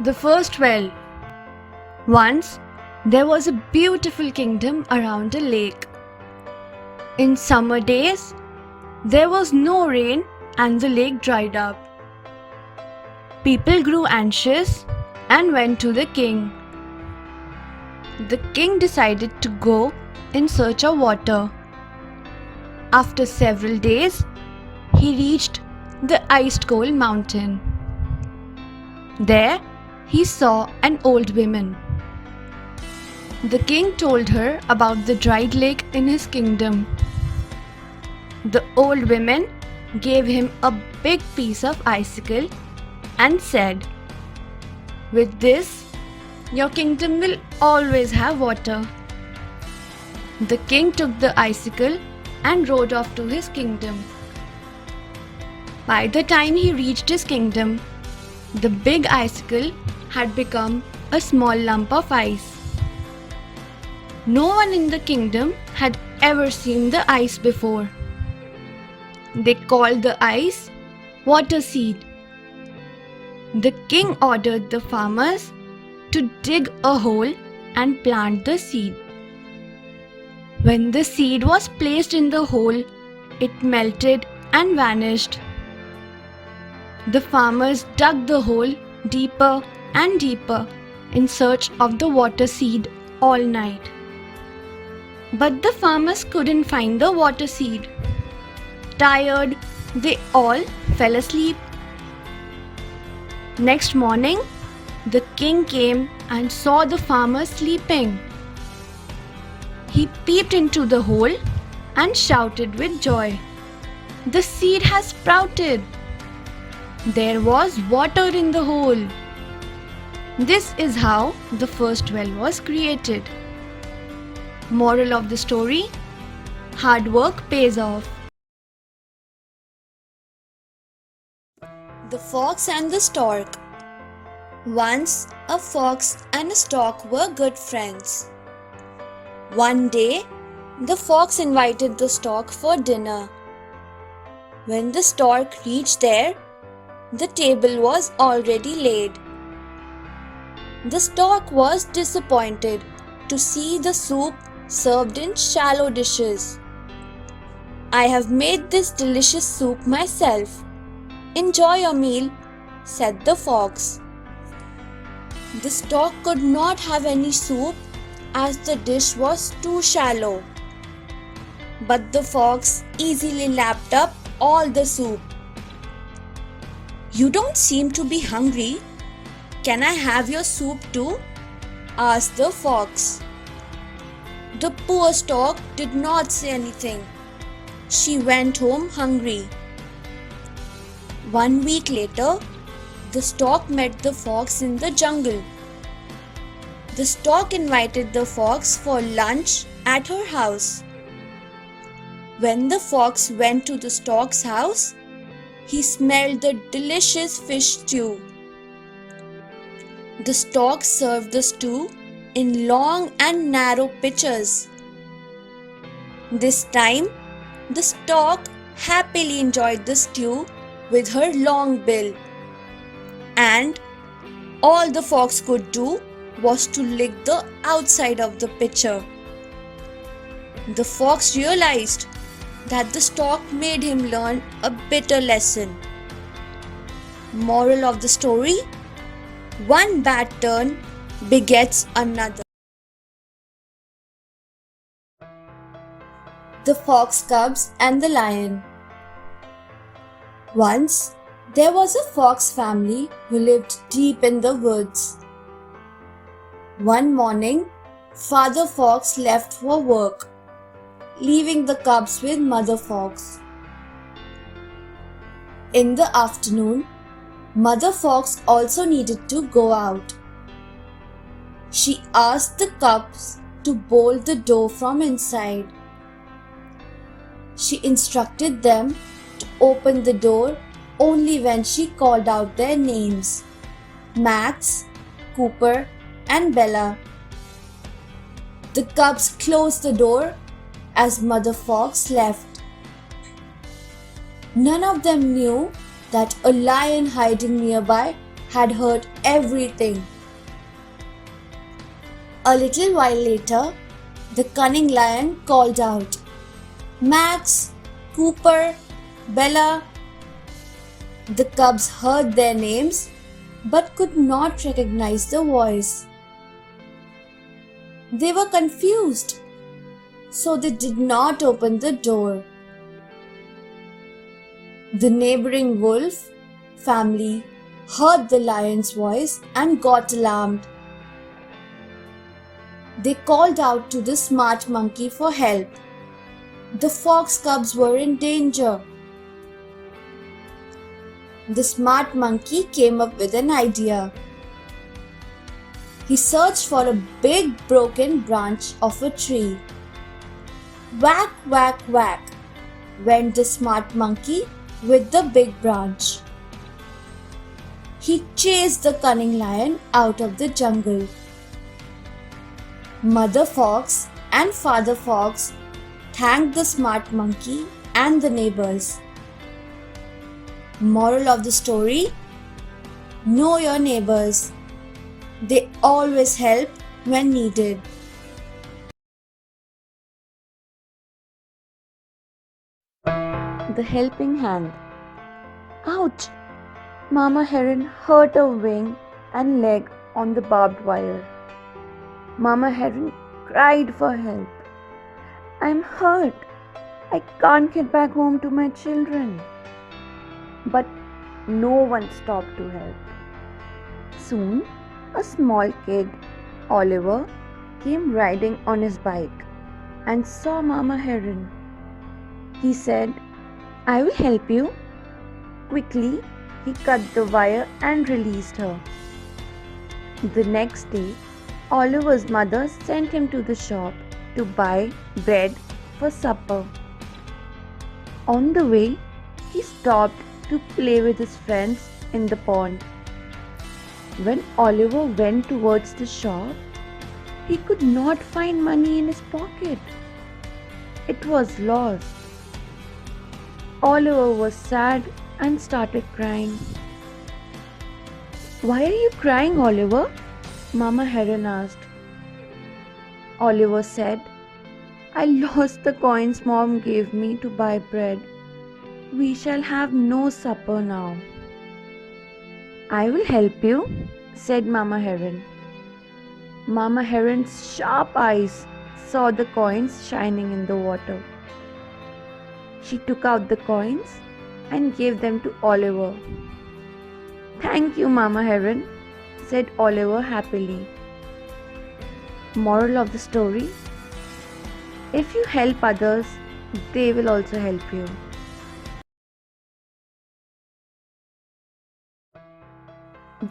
The first well. Once, there was a beautiful kingdom around a lake. In summer days, there was no rain and the lake dried up. People grew anxious and went to the king. The king decided to go in search of water. After several days, he reached the ice-cold mountain. There, he saw an old woman. The king told her about the dried lake in his kingdom. The old woman gave him a big piece of icicle and said, "With this, your kingdom will always have water." The king took the icicle and rode off to his kingdom. By the time he reached his kingdom, the big icicle had become a small lump of ice. No one in the kingdom had ever seen the ice before. They called the ice water seed. The king ordered the farmers to dig a hole and plant the seed. When the seed was placed in the hole, it melted and vanished. The farmers dug the hole deeper and deeper in search of the water seed all night. But the farmers couldn't find the water seed. Tired, they all fell asleep. Next morning, the king came and saw the farmers sleeping. He peeped into the hole and shouted with joy, "The seed has sprouted!" There was water in the hole. This is how the first well was created. Moral of the story: hard work pays off. The Fox and the Stork. Once, a fox and a stork were good friends. One day, the fox invited the stork for dinner. When the stork reached there, the table was already laid. The stork was disappointed to see the soup served in shallow dishes. "I have made this delicious soup myself. Enjoy your meal," said the fox. The stork could not have any soup as the dish was too shallow. But the fox easily lapped up all the soup. "You don't seem to be hungry. Can I have your soup too?" asked the fox. The poor stork did not say anything. She went home hungry. 1 week later, the stork met the fox in the jungle. The stork invited the fox for lunch at her house. When the fox went to the stork's house, he smelled the delicious fish stew. The stork served the stew in long and narrow pitchers. This time, the stork happily enjoyed the stew with her long bill, and all the fox could do was to lick the outside of the pitcher. The fox realized that the stork made him learn a bitter lesson. Moral of the story: one bad turn begets another. The Fox Cubs and the Lion. Once, there was a fox family who lived deep in the woods. One morning, Father Fox left for work, leaving the cubs with Mother Fox. In the afternoon, Mother Fox also needed to go out. She asked the cubs to bolt the door from inside. She instructed them to open the door only when she called out their names: Max, Cooper, and Bella. The cubs closed the door as Mother Fox left. None of them knew that a lion hiding nearby had heard everything. A little while later, the cunning lion called out, "Max, Cooper, Bella." The cubs heard their names but could not recognize the voice. They were confused, so they did not open the door. The neighboring wolf family heard the lion's voice and got alarmed. They called out to the smart monkey for help. The fox cubs were in danger. The smart monkey came up with an idea. He searched for a big broken branch of a tree. Whack, whack, whack went the smart monkey with the big branch. He chased the cunning lion out of the jungle. Mother Fox and Father Fox thanked the smart monkey and the neighbors. Moral of the story: know your neighbors. They always help when needed. The helping hand. Ouch! Mama Heron hurt a wing and leg on the barbed wire. Mama Heron cried for help. "I'm hurt. I can't get back home to my children." But no one stopped to help. Soon, a small kid, Oliver, came riding on his bike and saw Mama Heron. He said, "I will help you." Quickly, he cut the wire and released her. The next day, Oliver's mother sent him to the shop to buy bread for supper. On the way, he stopped to play with his friends in the pond. When Oliver went towards the shop, he could not find money in his pocket. It was lost. Oliver was sad and started crying. "Why are you crying, Oliver?" Mama Heron asked. Oliver said, "I lost the coins Mom gave me to buy bread. We shall have no supper now." "I will help you," said Mama Heron. Mama Heron's sharp eyes saw the coins shining in the water. She took out the coins and gave them to Oliver. "Thank you, Mama Heron," said Oliver happily. Moral of the story: if you help others, they will also help you.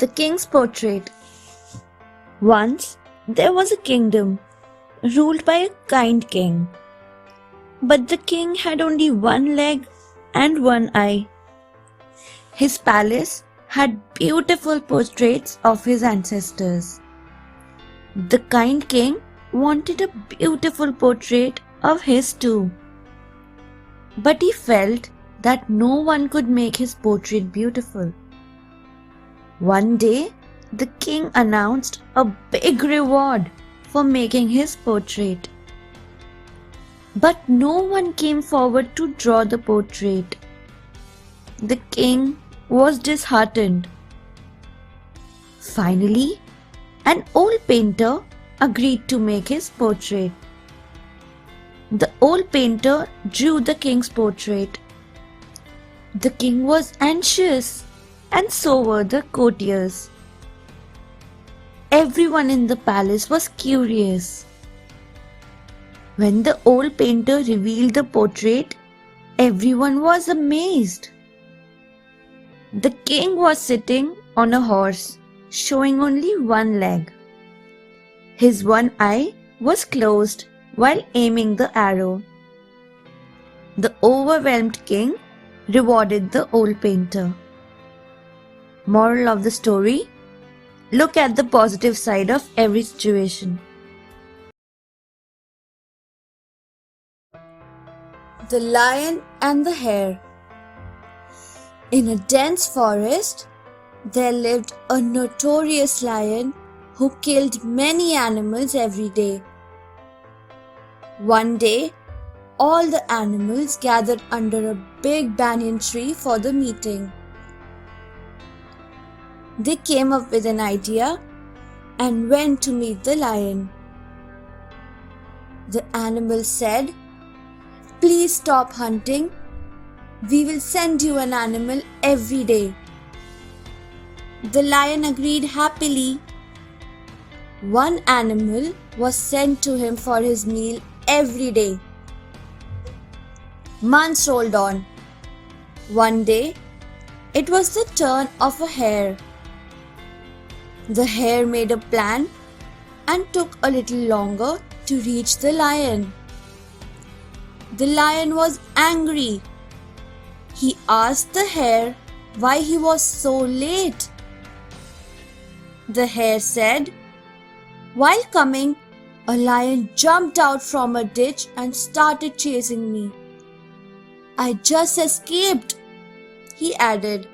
The King's Portrait. Once there was a kingdom ruled by a kind king. But the king had only one leg and one eye. His palace had beautiful portraits of his ancestors. The kind king wanted a beautiful portrait of his too. But he felt that no one could make his portrait beautiful. One day, the king announced a big reward for making his portrait. But no one came forward to draw the portrait. The king was disheartened. Finally, an old painter agreed to make his portrait. The old painter drew the king's portrait. The king was anxious, and so were the courtiers. Everyone in the palace was curious. When the old painter revealed the portrait, everyone was amazed. The king was sitting on a horse, showing only one leg. His one eye was closed while aiming the arrow. The overwhelmed king rewarded the old painter. Moral of the story: look at the positive side of every situation. The Lion and the Hare. In a dense forest, There lived a notorious lion who killed many animals every day. One day, all the animals gathered under a big banyan tree for the meeting. They came up with an idea and went to meet the lion. The animals said, "Please stop hunting. We will send you an animal every day." The lion agreed happily. One animal was sent to him for his meal every day. Months rolled on. One day, it was the turn of a hare. The hare made a plan and took a little longer to reach the lion. The lion was angry. He asked the hare why he was so late. The hare said, "While coming, a lion jumped out from a ditch and started chasing me. I just escaped," he added.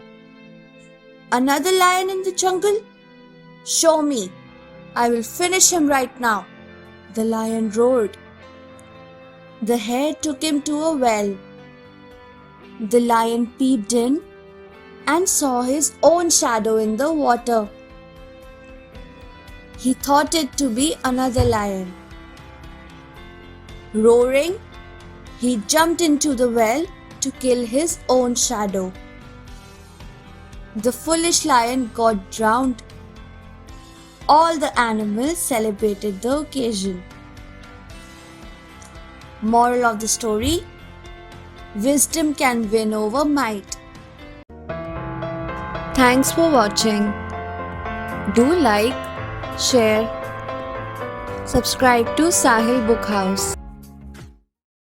"Another lion in the jungle? Show me. I will finish him right now," the lion roared. The hare took him to a well. The lion peeped in and saw his own shadow in the water. He thought it to be another lion. Roaring, he jumped into the well to kill his own shadow. The foolish lion got drowned. All the animals celebrated the occasion. Moral of the story: wisdom can win over might. Thanks for watching. Do like, share, subscribe to Sahil Book House.